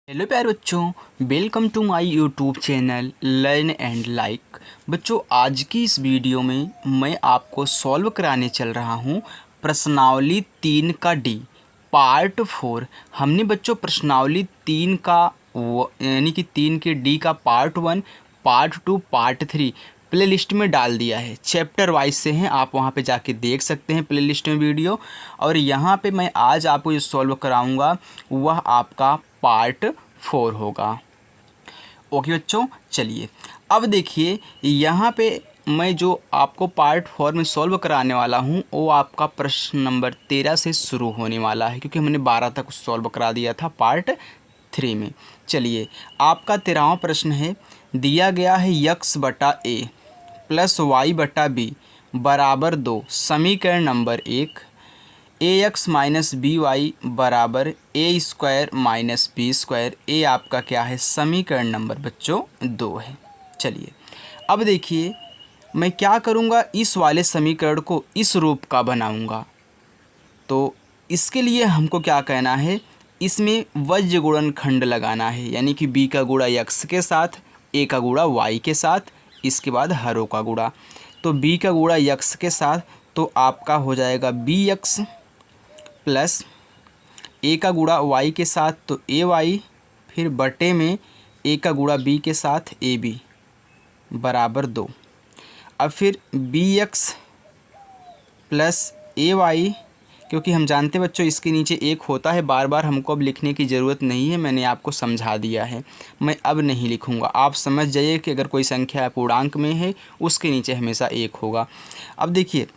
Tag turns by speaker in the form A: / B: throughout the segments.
A: Hello प्यारे बच्चों, welcome to my YouTube channel learn and like. बच्चों, आज की इस वीडियो में मैं आपको सॉल्व कराने चल रहा हूँ प्रश्नावली 3 का डी पार्ट 4। हमने बच्चों प्रश्नावली 3 का यानी कि 3 के डी का part 1, part 2, part 3 play list में डाल दिया है। चैप्टर वाइज से हैं, आप वहाँ पे जाके देख सकते हैं प्ले लिस्ट में वीडियो। और यहाँ पे मैं आज आपको जो सॉल्व कराऊंगा वह आपका पार्ट 4 होगा। ओके बच्चों, चलिए अब देखिए यहाँ पे मैं जो आपको पार्ट 4 में सॉल्व कराने वाला हूँ वो आपका प्रश्न नंबर 13 से शुरू होने वाला है, क्योंकि हमने 12 तक सॉल्व करा दिया था पार्ट 3 में। चलिए, आपका 13वां प्रश्न है, दिया गया है x बटा ए प्लस वाई बटा बी बराबर 2। समीकरण नंबर 1, ए एक्स माइनस बी वाई बराबर ए स्क्वायर माइनस बी स्क्वायर। ए आपका क्या है? समीकरण नंबर बच्चों 2 है। चलिए अब देखिए मैं क्या करूँगा, इस वाले समीकरण को इस रूप का बनाऊँगा। तो इसके लिए हमको क्या कहना है, इसमें वज्र गुणनखंड लगाना है, यानी कि b का गुणा x के साथ, a का गुणा y के साथ, इसके बाद हरों का गुणा। तो b का गुणा x के साथ तो आपका हो जाएगा bx प्लस a का गुणा y के साथ तो ay, फिर बटे में a का गुणा b के साथ ab बराबर 2। अब फिर bx प्लस ay, क्योंकि हम जानते हैं बच्चों इसके नीचे एक होता है, बार बार हमको अब लिखने की ज़रूरत नहीं है, मैंने आपको समझा दिया है, मैं अब नहीं लिखूँगा। आप समझ जाइए कि अगर कोई संख्या पूर्णांक में है उसके नीचे हमेशा एक होगा। अब देखिए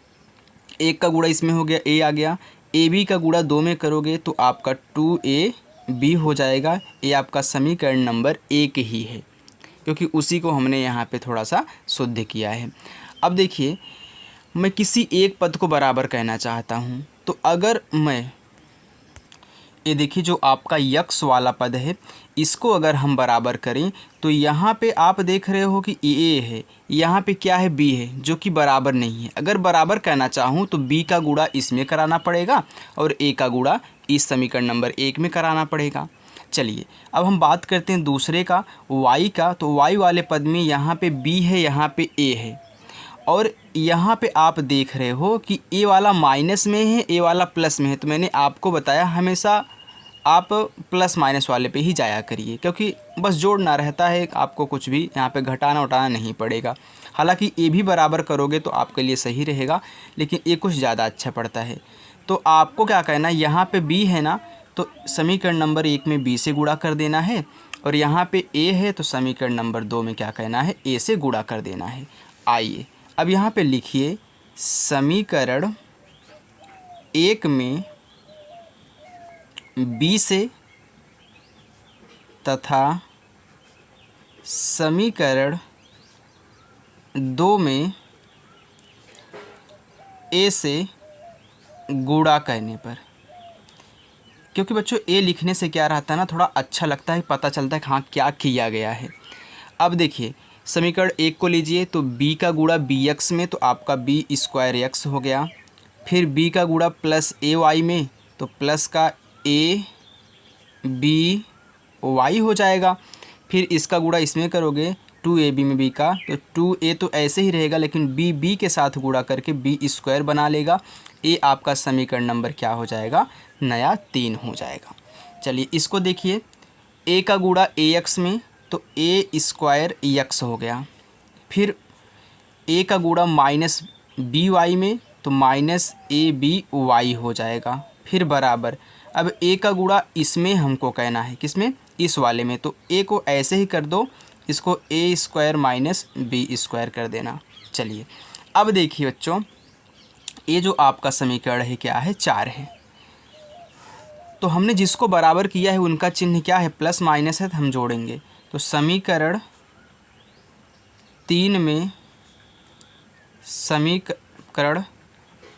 A: एक का गुणा इसमें हो गया, a आ गया, ए बी का गुणा 2 में करोगे तो आपका 2ab हो जाएगा। ये आपका समीकरण नंबर 1 ही है, क्योंकि उसी को हमने यहाँ पे थोड़ा सा शुद्ध किया है। अब देखिए मैं किसी एक पद को बराबर कहना चाहता हूँ, तो अगर मैं ये देखिए जो आपका यक्स वाला पद है इसको अगर हम बराबर करें तो यहाँ पे आप देख रहे हो कि ए है, यहाँ पे क्या है बी है, जो कि बराबर नहीं है। अगर बराबर कहना चाहूँ तो बी का गुणा इसमें कराना पड़ेगा और ए का गुणा इस समीकरण नंबर 1 में कराना पड़ेगा। चलिए अब हम बात करते हैं दूसरे का, वाई का। तो वाई वाले पद में यहाँ पे बी है, यहाँ पे ए है, और यहाँ पे आप देख रहे हो कि ए वाला माइनस में है, ए वाला प्लस में है। तो मैंने आपको बताया हमेशा आप प्लस माइनस वाले पे ही जाया करिए, क्योंकि बस जोड़ना रहता है, आपको कुछ भी यहाँ पे घटाना उठाना नहीं पड़ेगा। हालांकि ए भी बराबर करोगे तो आपके लिए सही रहेगा, लेकिन ए कुछ ज़्यादा अच्छा पड़ता है। तो आपको क्या कहना है, यहाँ पे बी है ना, तो समीकरण नंबर 1 में बी से गुणा कर देना है, और यहाँ पे ए है तो समीकरण नंबर 2 में क्या कहना है, ए से गुणा कर देना है। आइए अब यहाँ पे लिखिए, समीकरण 1 में बी से तथा समीकरण 2 में ए से गुणा करने पर, क्योंकि बच्चों ए लिखने से क्या रहता है ना, थोड़ा अच्छा लगता है, पता चलता है कि हाँ क्या किया गया है। अब देखिए समीकरण 1 को लीजिए, तो b का गुणा bx में तो आपका b स्क्वायर x हो गया, फिर b का गुणा प्लस ay में तो प्लस का a b y हो जाएगा, फिर इसका गुणा इसमें करोगे 2ab में b का तो 2a तो ऐसे ही रहेगा, लेकिन b के साथ गुणा करके b स्क्वायर बना लेगा। a आपका समीकरण नंबर क्या हो जाएगा, नया 3 हो जाएगा। चलिए इसको देखिए, a का गुणा ax में तो a स्क्वायर x हो गया, फिर a का गुणा माइनस by में तो माइनस aby हो जाएगा, फिर बराबर अब a का गुणा इसमें हमको कहना है, किसमें, इस वाले में, तो a को ऐसे ही कर दो, इसको a square minus b square कर देना। चलिए अब देखिए बच्चों, ये जो आपका समीकरण है क्या है, 4 है। तो हमने जिसको बराबर किया है उनका चिन्ह क्या है, प्लस माइनस है, तो हम जोड़ेंगे। तो समीकरण 3 में समीकरण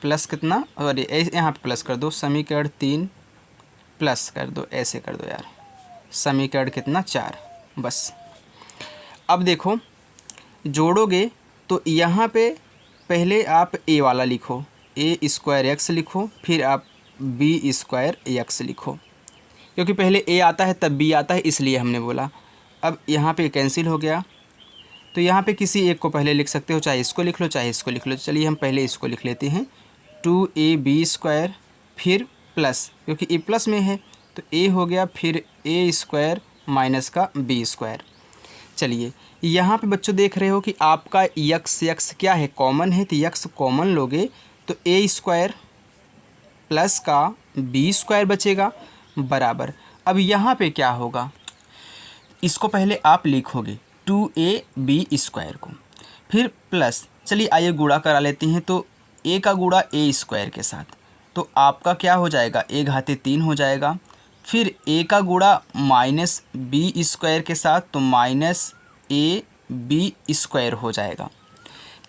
A: प्लस कितना, और यहाँ पे प्लस कर दो, समीकरण 3 प्लस कर दो, ऐसे कर दो यार, समीकरण कितना 4, बस। अब देखो जोड़ोगे तो यहाँ पे पहले आप a वाला लिखो, a स्क्वायर x लिखो, फिर आप b स्क्वायर x लिखो, क्योंकि पहले ए आता है तब बी आता है, इसलिए हमने बोला। अब यहाँ पे कैंसिल हो गया, तो यहाँ पे किसी एक को पहले लिख सकते हो, चाहे इसको लिख लो चाहे इसको लिख लो। चलिए हम पहले इसको लिख लेते हैं, 2ab² फिर प्लस, क्योंकि ए प्लस में है तो ए हो गया, फिर a² माइनस का b²। चलिए यहाँ पे बच्चों देख रहे हो कि आपका यक्स क्या है, कॉमन है, तो यक्स कॉमन लोगे तो a² प्लस का b² बचेगा बराबर। अब यहाँ पे क्या होगा, इसको पहले आप लिखोगे 2ab² को, फिर प्लस, चलिए आइए गुणा करा लेते हैं, तो a का गुणा a² के साथ, तो आपका क्या हो जाएगा, a घाते 3 हो जाएगा। फिर a का गुणा माइनस b² के साथ, तो माइनस ab² हो जाएगा।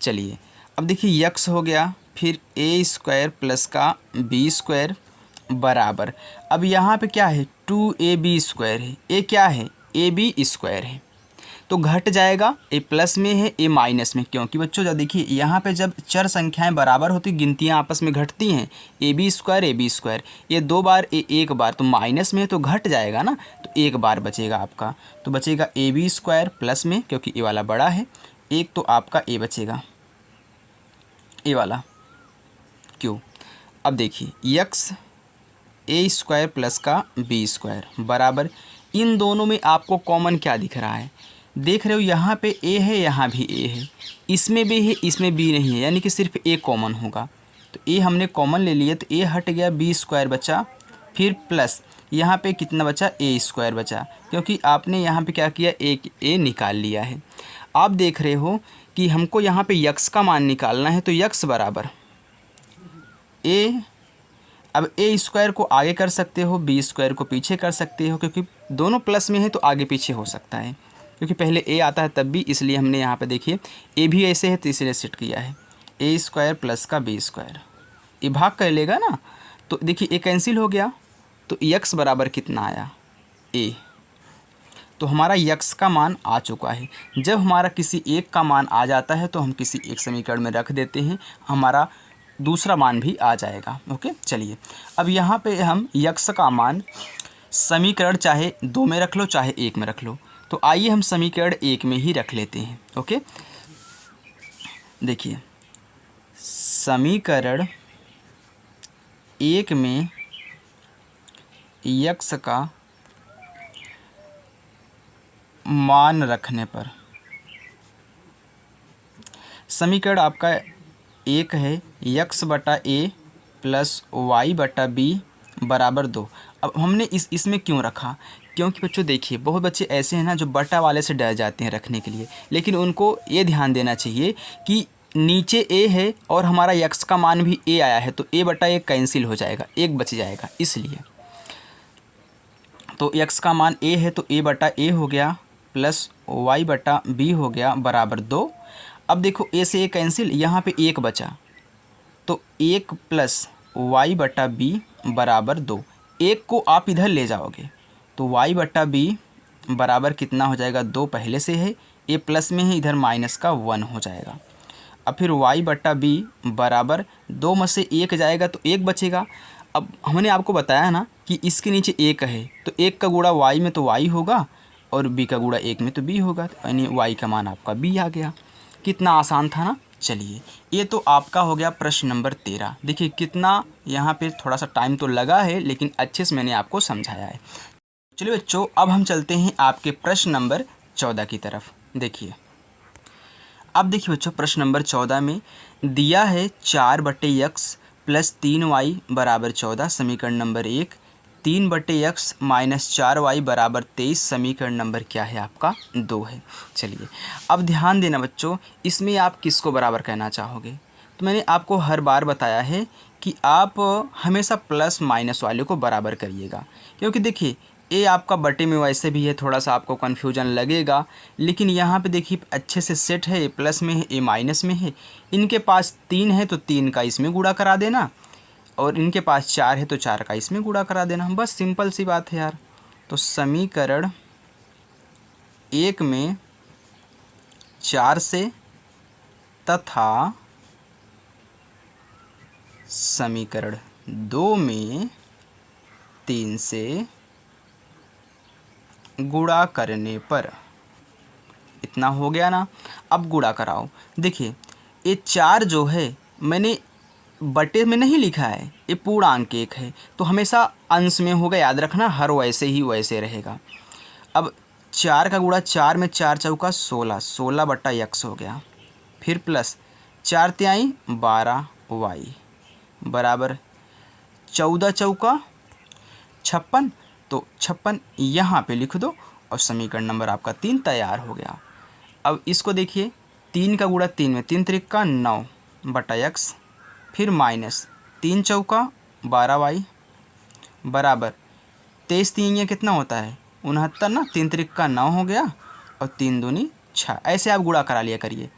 A: चलिए अब देखिए यक्स हो गया, फिर a² प्लस का b² बराबर। अब यहाँ पे क्या है, 2ab² है, a क्या है, ab² है, तो घट जाएगा, ए प्लस में है ए माइनस में, क्योंकि बच्चों जब देखिए यहाँ पे जब चर संख्याएं बराबर होती गिनतियाँ आपस में घटती हैं, ab², ये 2 बार ए 1 बार, तो माइनस में है तो घट जाएगा ना, तो 1 बार बचेगा आपका, तो बचेगा ab² प्लस में, क्योंकि ए वाला बड़ा है, एक तो आपका ए बचेगा, ए वाला क्यों। अब देखिए यक्स a² प्लस का b² बराबर, इन दोनों में आपको कॉमन क्या दिख रहा है, देख रहे हो यहाँ पे a है, यहाँ भी a है, इसमें भी है, इसमें b नहीं है, यानी कि सिर्फ a कॉमन होगा, तो a हमने कॉमन ले लिया, तो a हट गया, b² बचा, फिर प्लस यहाँ पे कितना बचा, a² बचा, क्योंकि आपने यहाँ पे क्या किया, एक a निकाल लिया है। आप देख रहे हो कि हमको यहाँ पे यक्स का मान निकालना है, तो यक्स बराबर a, अब a² को आगे कर सकते हो, b² को पीछे कर सकते हो, क्योंकि दोनों प्लस में है तो आगे पीछे हो सकता है, क्योंकि पहले a आता है तब भी, इसलिए हमने यहाँ पे देखिए a भी ऐसे है तो इसलिए सेट किया है, a² प्लस का b², ये भाग कर लेगा ना, तो देखिए a कैंसिल हो गया, तो यक्स बराबर कितना आया, a, तो हमारा यक्स का मान आ चुका है। जब हमारा किसी एक का मान आ जाता है तो हम किसी एक समीकरण में रख देते हैं, हमारा दूसरा मान भी आ जाएगा। ओके, चलिए अब यहाँ पे हम यक्स का मान समीकरण चाहे 2 में रख लो चाहे 1 में रख लो, तो आइए हम समीकरण 1 में ही रख लेते हैं। ओके, देखिए समीकरण 1 में यक्स का मान रखने पर समीकरण आपका 1 है, यक्स बटा a प्लस वाई बटा b बराबर 2। अब हमने इसमें क्यों रखा, क्योंकि बच्चों देखिए बहुत बच्चे ऐसे हैं ना जो बटा वाले से डर जाते हैं रखने के लिए, लेकिन उनको ये ध्यान देना चाहिए कि नीचे a है और हमारा यक्स का मान भी a आया है, तो a बटा a कैंसिल हो जाएगा, एक बच जाएगा, इसलिए तो यक्स का मान a है तो a बटा a हो गया प्लस वाई बटा b हो गया बराबर 2। अब देखो a से a कैंसिल, यहाँ पे 1 बचा, तो 1 प्लस वाई बटा b बराबर 2, 1 को आप इधर ले जाओगे तो y बटा b बराबर कितना हो जाएगा, 2 पहले से है, a प्लस में है, इधर माइनस का 1 हो जाएगा। अब फिर y बटा b बराबर 2 में से 1 जाएगा तो 1 बचेगा। अब हमने आपको बताया ना कि इसके नीचे 1 है, तो 1 का गुणा y में तो y होगा और b का गुणा 1 में तो b होगा, यानी y का मान आपका b आ गया। कितना आसान था ना। चलिए ये तो आपका हो गया प्रश्न नंबर 13। देखिए कितना यहाँ पे थोड़ा सा टाइम तो लगा है, लेकिन अच्छे से मैंने आपको समझाया है। चलिए बच्चों अब हम चलते हैं आपके प्रश्न नंबर 14 की तरफ। देखिए अब देखिए बच्चों प्रश्न नंबर 14 में दिया है 4/x प्लस 3y बराबर 14 समीकरण नंबर 1, 3/x माइनस 4y बराबर 23 समीकरण नंबर क्या है आपका 2 है। चलिए अब ध्यान देना बच्चों, इसमें आप किसको बराबर कहना चाहोगे, तो मैंने आपको हर बार बताया है कि आप हमेशा प्लस माइनस वाले को बराबर करिएगा, क्योंकि देखिए ए आपका बटे में वैसे भी है, थोड़ा सा आपको कन्फ्यूजन लगेगा, लेकिन यहाँ पे देखिए अच्छे से सेट है, ए प्लस में है ए माइनस में है, इनके पास 3 है तो 3 का इसमें गुणा करा देना, और इनके पास 4 है तो 4 का इसमें गुणा करा देना, बस सिंपल सी बात है यार। तो समीकरण 1 में 4 से तथा समीकरण 2 में 3 से गुणा करने पर इतना हो गया ना। अब गुणा कराओ। देखिए ये 4 जो है मैंने बटे में नहीं लिखा है, ये पूर्णांक एक है तो हमेशा अंश में होगा, याद रखना, हर वैसे ही वैसे रहेगा। अब 4 का गुणा 4 में 4 चौका 16, 16 बट्टा x हो गया। फिर प्लस 4 तिहाई 12 y बराबर 14 चौका 56, तो 56 यहाँ पे लिख दो और समीकरण नंबर आपका 3 तैयार हो गया। अब इसको देखिए, 3 का गुणा 3 में 3 त्रिक 9 बटा x, फिर माइनस 3 चौका 12y बराबर 23 3 ये कितना होता है 69 ना, 3 त्रिक 9 हो गया और 3 दूनी 6। ऐसे आप गुणा करा लिया करिए,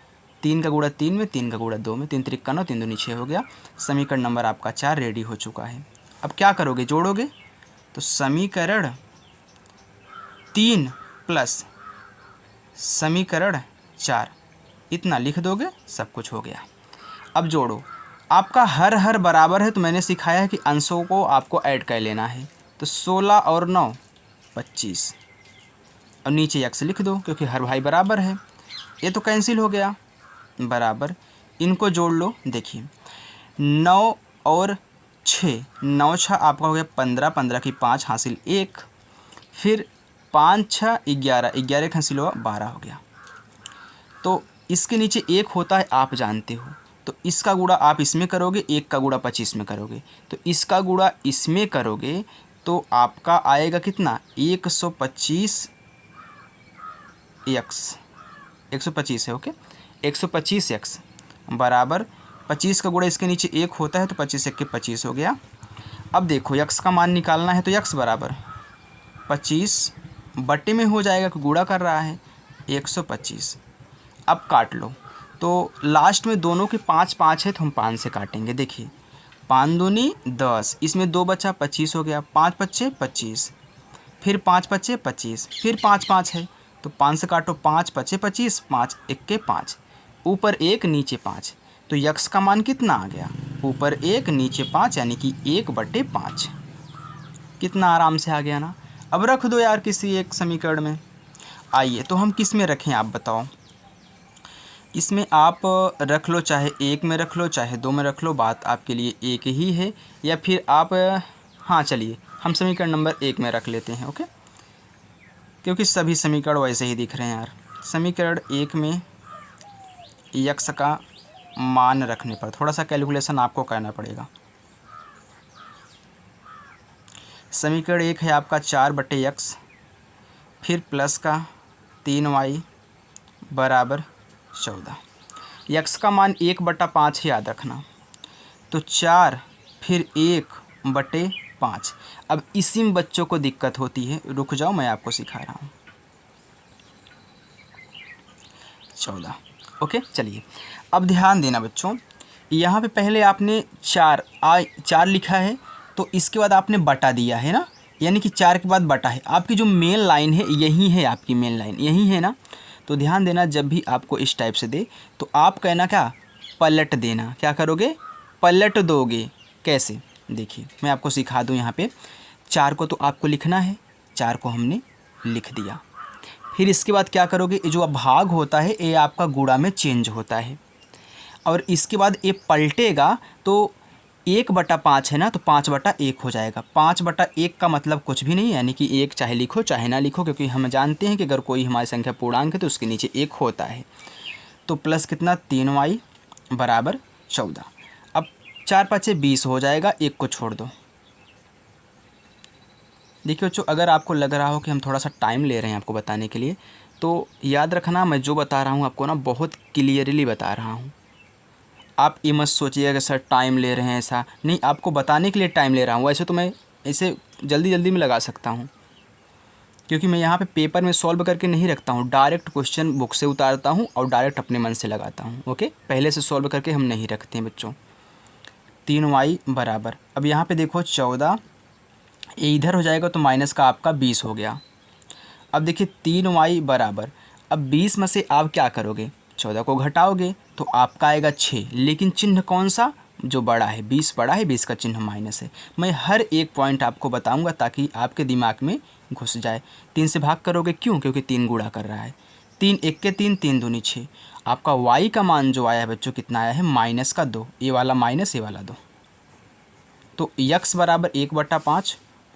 A: 3 का गुणा 3 में 3 का गुणा 2 में 3 त्रिक 9 3 दूनी 6 हो गया। समीकरण नंबर आपका 4 रेडी हो चुका है। अब क्या करोगे, जोड़ोगे, तो समीकरण 3 प्लस समीकरण 4 इतना लिख दोगे, सब कुछ हो गया। अब जोड़ो, आपका हर बराबर है तो मैंने सिखाया है कि अंशों को आपको ऐड कर लेना है। तो 16 और 9 25 और नीचे x लिख दो क्योंकि हर भाई बराबर है। ये तो कैंसिल हो गया, बराबर इनको जोड़ लो। देखिए 9 और 6, 9 6 आपका हो गया 15, 15 की 5 हासिल 1, फिर 5 6 11, 11 हासिल हुआ 12 हो गया। तो इसके नीचे 1 होता है, आप जानते हो, तो इसका गुणा आप इसमें करोगे, 1 का गुणा 25 में करोगे, तो इसका गुणा इसमें करोगे तो आपका आएगा कितना 125 x, 125 है, ओके, 125 x बराबर 25 का गुणा इसके नीचे 1 होता है तो 25 1 के 25 हो गया। अब देखो x का मान निकालना है तो x बराबर 25 बटे में हो जाएगा, गुणा कर रहा है 125। अब काट लो, तो लास्ट में दोनों के 5 5 है तो हम 5 से काटेंगे। देखिए 5 दूनी 10, इसमें 2 बचा 25 हो गया, 5 पच्चे 25, फिर 5 पच्चे 25, फिर 5 5 है तो 5 से काटो, 5 पच्चे 25, 5 1 के 5, ऊपर 1 नीचे 5, तो यक्स का मान कितना आ गया, ऊपर 1 नीचे 5 यानी कि 1/5। कितना आराम से आ गया ना। अब रख दो यार किसी एक समीकरण में। आइए तो हम किस में रखें आप बताओ। इसमें आप रख लो, चाहे 1 में रख लो चाहे 2 में रख लो, बात आपके लिए एक ही है। या फिर आप हाँ चलिए हम समीकरण नंबर 1 में रख लेते हैं, ओके, क्योंकि सभी समीकरण वैसे ही दिख रहे हैं यार। समीकरण 1 में यक्स का मान रखने पर थोड़ा सा कैलकुलेशन आपको करना पड़ेगा। समीकरण 1 है आपका 4/x, फिर प्लस का 3y बराबर 14। यक्स का मान 1/5 है, याद रखना, तो 4 फिर 1/5। अब इसी में बच्चों को दिक्कत होती है, रुक जाओ मैं आपको सिखा रहा हूँ। 14, ओके। चलिए अब ध्यान देना बच्चों, यहाँ पे पहले आपने 4 लिखा है तो इसके बाद आपने बटा दिया है ना, यानी कि 4 के बाद बटा है। आपकी जो मेन लाइन है यही है, आपकी मेन लाइन यही है ना। तो ध्यान देना, जब भी आपको इस टाइप से दे तो आप कहना क्या, पलट देना। क्या करोगे, पलट दोगे। कैसे, देखिए मैं आपको सिखा दूं। यहाँ पे 4 को तो आपको लिखना है, 4 को हमने लिख दिया। फिर इसके बाद क्या करोगे, ये जो भाग होता है ये आपका गुणा में चेंज होता है, और इसके बाद ये पलटेगा तो 1/5 है ना, तो 5/1 हो जाएगा। 5/1 का मतलब कुछ भी नहीं, यानी कि 1 चाहे लिखो चाहे ना लिखो, क्योंकि हम जानते हैं कि अगर कोई हमारी संख्या पूर्णांक है तो उसके नीचे 1 होता है। तो प्लस कितना 3y बराबर 14। अब 4 5 20 हो जाएगा, 1 को छोड़ दो। देखिए बच्चों, अगर आपको लग रहा हो कि हम थोड़ा सा टाइम ले रहे हैं आपको बताने के लिए, तो याद रखना मैं जो बता रहा हूँ आपको ना बहुत क्लियरली बता रहा हूँ। आप ये मत सोचिएगा कि सर टाइम ले रहे हैं, ऐसा नहीं, आपको बताने के लिए टाइम ले रहा हूँ। वैसे तो मैं इसे जल्दी जल्दी में लगा सकता हूँ, क्योंकि मैं यहाँ पे पेपर में सॉल्व करके नहीं रखता हूँ, डायरेक्ट क्वेश्चन बुक से उतारता हूँ और डायरेक्ट अपने मन से लगाता हूँ, ओके। पहले से सॉल्व करके हम नहीं रखते हैं बच्चों। 3y बराबर, अब यहाँ पे देखो 14, ये इधर हो जाएगा तो माइनस का आपका 20 हो गया। अब देखिए 3y बराबर, अब 20 में से आप क्या करोगे, 14 को घटाओगे तो आपका आएगा 6, लेकिन चिन्ह कौन सा, जो बड़ा है, 20 बड़ा है, 20 का चिन्ह माइनस है। मैं हर एक पॉइंट आपको बताऊंगा ताकि आपके दिमाग में घुस जाए। 3 से भाग करोगे क्यों? क्योंकि 3 गुणा कर रहा है। 3 एक के 3, 3 दूनी 6। आपका y का मान जो आया है बच्चों कितना आया है? माइनस का 2। ये वाला माइनस, ये वाला 2। तो x बराबर 1/5,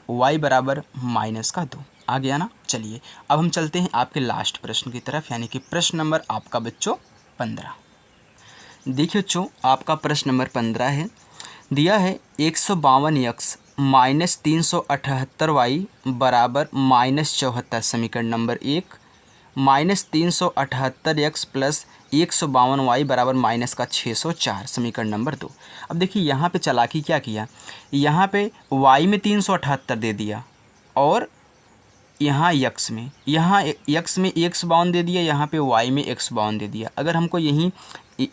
A: y बराबर माइनस का 2। आ गया ना? चलिए अब हम चलते हैं आपके लास्ट प्रश्न की तरफ, यानी कि प्रश्न नंबर आपका बच्चों 15। देखिए बच्चों, आपका प्रश्न नंबर 15 है। दिया है 152x माइनस 378y बराबर -74। समीकरण number 1। Minus 378x plus 152y बराबर माइनस का 604। समीकरण नंबर 2। अब देखिए यहाँ पे चालाकी क्या किया, यहाँ पे y में 378 दे दिया और यहाँ x में 152 दे दिया, यहाँ पे y में 152 दे दिया। अगर हमको यहीं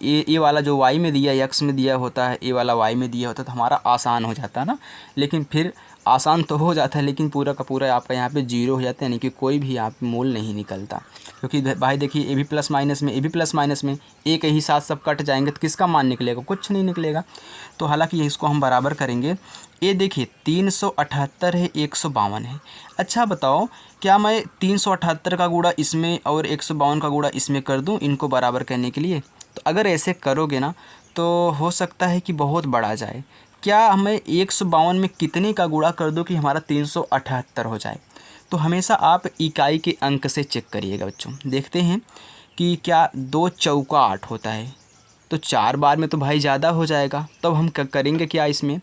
A: ये वाला जो y में दिया x में दिया होता है, ये वाला y में दिया होता तो हमारा आसान हो जाता ना। लेकिन फिर आसान तो हो जाता है लेकिन पूरा का पूरा आपका यहाँ पे 0 हो जाता है, यानी कि कोई भी यहाँ पे मूल नहीं निकलता। क्योंकि भाई देखिए ए भी प्लस माइनस में, ए भी प्लस माइनस में, एक ही साथ सब कट जाएंगे तो किसका मान निकलेगा? कुछ नहीं निकलेगा। तो हालांकि इसको हम बराबर करेंगे। ये देखिए 378 है, 152 है। अच्छा बताओ, क्या मैं 378 का गुणा इसमें और 152 का गुणा इसमें कर दूं इनको बराबर करने के लिए? तो अगर ऐसे करोगे ना तो हो सकता है कि बहुत बड़ा जाए। क्या हमें 152 में कितने का गुणा कर दो कि हमारा 378 हो जाए? तो हमेशा आप इकाई के अंक से चेक करिएगा बच्चों। देखते हैं कि क्या 2 चौका 8 होता है, तो 4 बार में तो भाई ज़्यादा हो जाएगा। तब हम करेंगे क्या, इसमें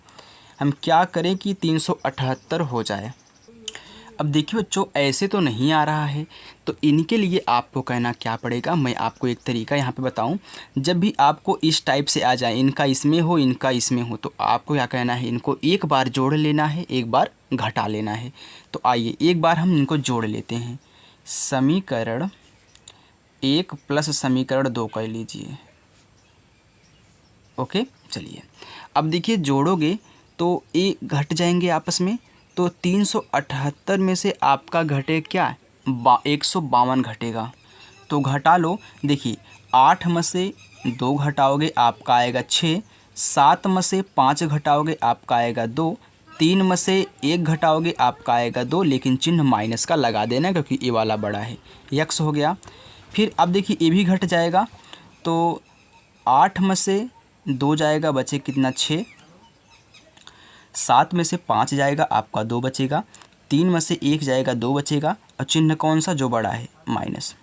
A: हम क्या करें कि 378 हो जाए। अब देखिए बच्चों, ऐसे तो नहीं आ रहा है, तो इनके लिए आपको कहना क्या पड़ेगा, मैं आपको एक तरीका यहाँ पे बताऊँ। जब भी आपको इस टाइप से आ जाए, इनका इसमें हो इनका इसमें हो, तो आपको क्या कहना है, इनको एक बार जोड़ लेना है, एक बार घटा लेना है। तो आइए एक बार हम इनको जोड़ लेते हैं। समीकरण 1 प्लस समीकरण 2 कर लीजिए। ओके, चलिए अब देखिए जोड़ोगे तो ये घट जाएंगे आपस में। तो 378 में से आपका घटे क्या, 152 घटेगा। तो घटा लो। देखिए 8 में से 2 घटाओगे आपका आएगा 6, 7 में से 5 घटाओगे आपका आएगा 2, 3 में से 1 घटाओगे आपका आएगा 2, लेकिन चिन्ह माइनस का लगा देना क्योंकि ये वाला बड़ा है। यक्स हो गया। फिर अब देखिए ये भी घट जाएगा, तो 8 में से 2 जाएगा, बचे कितना 6, 7 में से 5 जाएगा आपका 2 बचेगा, 3 में से 1 जाएगा 2 बचेगा, और चिन्ह कौन सा, जो बड़ा है, माइनस।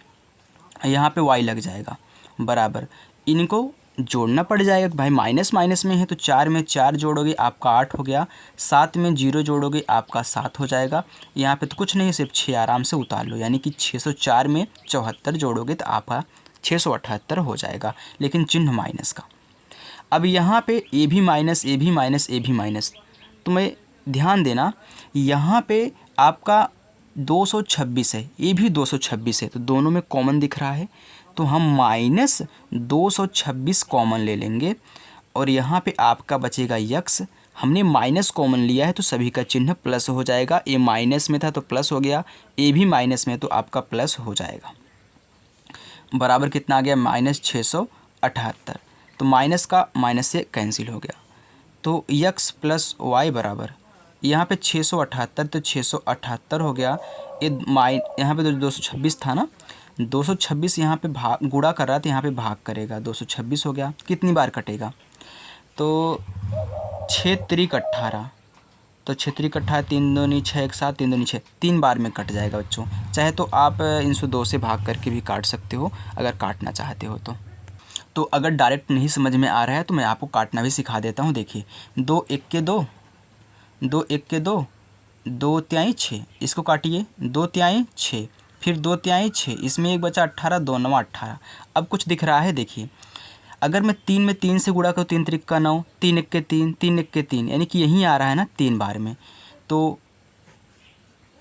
A: यहाँ पे y लग जाएगा बराबर। इनको जोड़ना पड़ जाएगा भाई, माइनस माइनस में है तो 4 में 4 जोड़ोगे आपका 8 हो गया, 7 में 0 जोड़ोगे आपका 7 हो जाएगा। यहाँ पे तो कुछ नहीं, सिर्फ 6 आराम से उतार लो, यानी कि 604 में 74 जोड़ोगे तो आपका 678 हो जाएगा, लेकिन चिन्ह माइनस का। अब यहाँ पे ए भी माइनस, ए भी माइनस, ए भी माइनस, तो मैं ध्यान देना यहाँ पे आपका 226 है, ये भी 226 है, तो दोनों में कॉमन दिख रहा है, तो हम माइनस 226 कॉमन ले लेंगे। और यहाँ पे आपका बचेगा यक्स। हमने माइनस कॉमन लिया है तो सभी का चिन्ह प्लस हो जाएगा। ए माइनस में था तो प्लस हो गया, ए भी माइनस में तो आपका प्लस हो जाएगा। बराबर कितना आ गया, -678। तो माइनस का माइनस से कैंसिल हो गया, तो यक्स प्लस वाई बराबर यहाँ पे 678, तो 678 हो गया। यहाँ पे 226 था ना, 226 यहाँ पे भाग गुणा कर रहा था, यहाँ पे भाग करेगा, 226 हो गया। कितनी बार कटेगा, तो 6 त्रिक 18, तो 6 त्रिक 18, 3 दूनी 6, 1 7, 3 दूनी 6, 3 बार में कट जाएगा बच्चों। चाहे तो आप इनसे 2 से भाग करके भी काट सकते हो अगर काटना चाहते हो तो अगर डायरेक्ट नहीं समझ में आ रहा है तो मैं आपको काटना भी सिखा देता हूँ। देखिए 2 1 के 2, 2 1 के 2, 2 तिहाई 6, इसको काटिए, 2 तिहाई 6, फिर 2 तिहाई 6, इसमें एक बचा 18, 2 9 18। अब कुछ दिख रहा है, देखिए अगर मैं 3 में 3 से गुणा करूँ, 3 त्रिक का 9, 3 1 के 3, 3 1 के 3, यानी कि यहीं आ रहा है ना 3 बार में, तो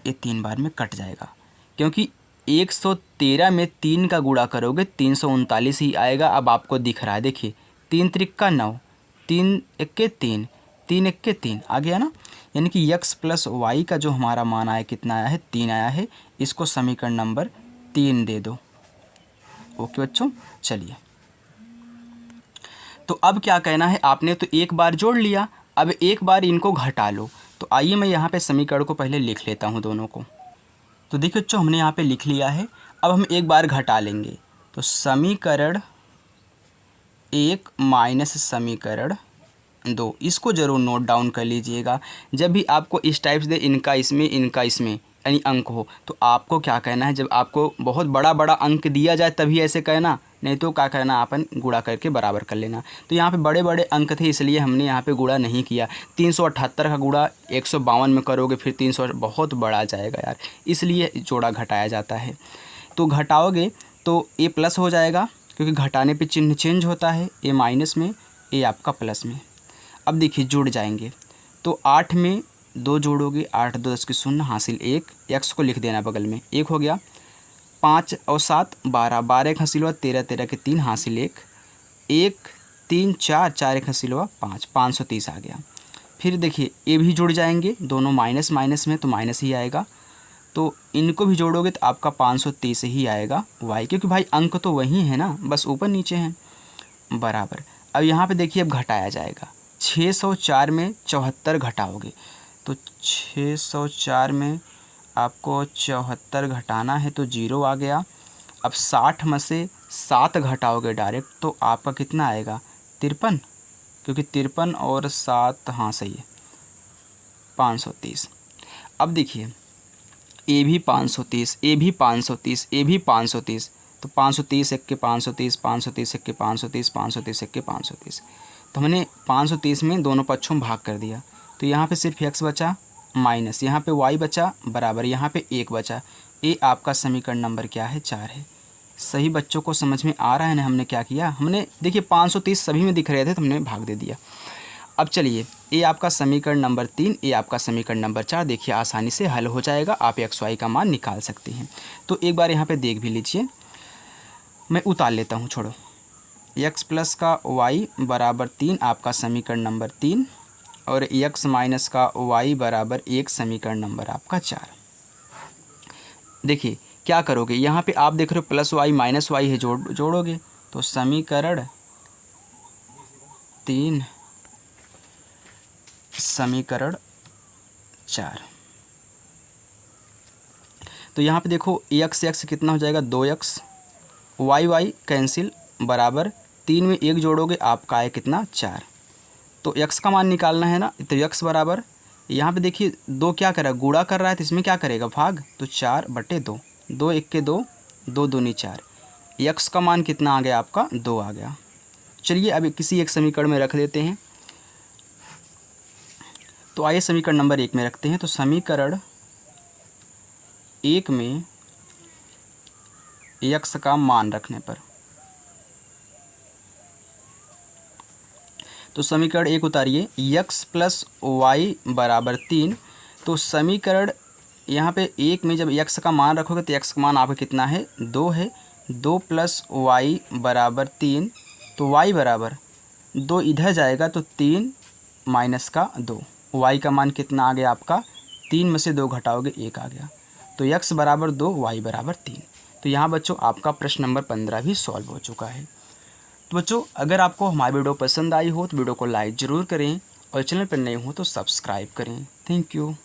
A: ये 3 बार में कट जाएगा। क्योंकि 113 में 3 का गुणा करोगे 339 ही आएगा। अब आपको दिख रहा है, देखिए 3 त्रिक का 9, 3 1 के 3, 3 1 के 3 आ गया ना, यानी कि यक्स प्लस वाई का जो हमारा मान आया कितना आया है, 3 आया है। इसको समीकरण नंबर 3 दे दो। ओके बच्चों, चलिए तो अब क्या कहना है, आपने तो एक बार जोड़ लिया, अब एक बार इनको घटा लो। तो आइए मैं यहाँ पे समीकरण को पहले लिख लेता हूँ दोनों को। तो देखिए बच्चों, हमने यहाँ पे लिख लिया है। अब हम एक बार घटा लेंगे। तो समीकरण 1 माइनस समीकरण 2, इसको ज़रूर नोट डाउन कर लीजिएगा। जब भी आपको इस टाइप से इनका इसमें यानी अंक हो, तो आपको क्या कहना है, जब आपको बहुत बड़ा बड़ा अंक दिया जाए तभी ऐसे कहना, नहीं तो क्या कहना, आपन गुणा करके बराबर कर लेना। तो यहाँ पे बड़े बड़े अंक थे इसलिए हमने यहाँ पे गुणा नहीं किया। 378 का गुणा 152 में करोगे फिर 300 बहुत बड़ा जाएगा यार, इसलिए जोड़ा घटाया जाता है। तो घटाओगे तो ए प्लस हो जाएगा, क्योंकि घटाने पे चिन्ह चेंज होता है, ए माइनस में ए आपका प्लस में। अब देखिए जुड़ जाएंगे, तो 8 में 2 जोड़ोगे, 8 2 10 की 0 हासिल 1, एक्स को लिख देना बगल में, 1 हो गया। 5 और 7 12, 12 एक हासिल हुआ, 13 13 के 3 हासिल 1, 1 3 4, 4 एक हासिल हुआ 5, 530 आ गया। फिर देखिए ये भी जुड़ जाएंगे, दोनों माइनस माइनस में तो माइनस ही आएगा, तो इनको भी जोड़ोगे तो आपका 530 ही आएगा वाई, क्योंकि भाई अंक तो वही है ना, बस ऊपर नीचे हैं बराबर। अब यहाँ पे देखिए अब घटाया जाएगा, 604 में 74 घटाओगे, तो 604 में आपको 74 घटाना है तो 0 आ गया। अब 60 में से 7 घटाओगे डायरेक्ट तो आपका कितना आएगा, 53, क्योंकि 53 और 7 हाँ सही है 530। अब देखिए ए भी 530, ए भी 530, ए भी 530, तो 530 एक के 530, 530 एक के 530, 530 एक के 530, तो हमने 530 में दोनों पक्षों में भाग कर दिया। तो यहाँ पे सिर्फ x बचा माइनस, यहाँ पे y बचा बराबर, यहाँ पे 1 बचा। ये आपका समीकरण नंबर क्या है, 4 है। सही बच्चों को समझ में आ रहा है ना, हमने क्या किया, हमने देखिए 530 सभी में दिख रहे थे तो हमने भाग दे दिया। अब चलिए ये आपका समीकरण नंबर 3, ये आपका समीकरण नंबर 4 देखिए आसानी से हल हो जाएगा, आप एक्स वाई का मान निकाल सकते हैं। तो एक बार यहाँ पे देख भी लीजिए, मैं उतार लेता हूँ, छोड़ो। x प्लस का y बराबर 3 आपका समीकरण नंबर 3, और x माइनस का y बराबर 1 समीकरण नंबर आपका 4। देखिए क्या करोगे, यहाँ पे आप देख रहे हो प्लस y माइनस y है, जोड़ोगे तो समीकरण 3 समीकरण 4। तो यहाँ पे देखो x कितना हो जाएगा, 2x, y कैंसिल बराबर 3 में 1 जोड़ोगे आपका आए कितना, 4। तो x का मान निकालना है ना, तो x बराबर यहाँ पे देखिए 2 क्या कर रहा है, गुणा कर रहा है, तो इसमें क्या करेगा भाग, तो 4/2, 2 1 के 2, 2 दूनी 4, x का मान कितना आ गया आपका, 2 आ गया। चलिए अभी किसी एक समीकरण में रख देते हैं, तो आइए समीकरण नंबर 1 में रखते हैं। तो समीकरण 1 में x का मान रखने पर, तो समीकरण 1 उतारिए, x प्लस वाई बराबर 3। तो समीकरण यहाँ पे 1 में जब x का मान रखोगे तो x का मान आपका कितना है, 2 है। 2 प्लस वाई बराबर 3, तो y बराबर 2 इधर जाएगा तो 3 माइनस का 2, y का मान कितना आ गया आपका, 3 में से 2 घटाओगे 1 आ गया। तो x बराबर 2, y बराबर 3। तो यहाँ बच्चों आपका प्रश्न नंबर 15 भी सॉल्व हो चुका है। तो बच्चों अगर आपको हमारी वीडियो पसंद आई हो तो वीडियो को लाइक ज़रूर करें, और चैनल पर नए हो तो सब्सक्राइब करें। Thank you.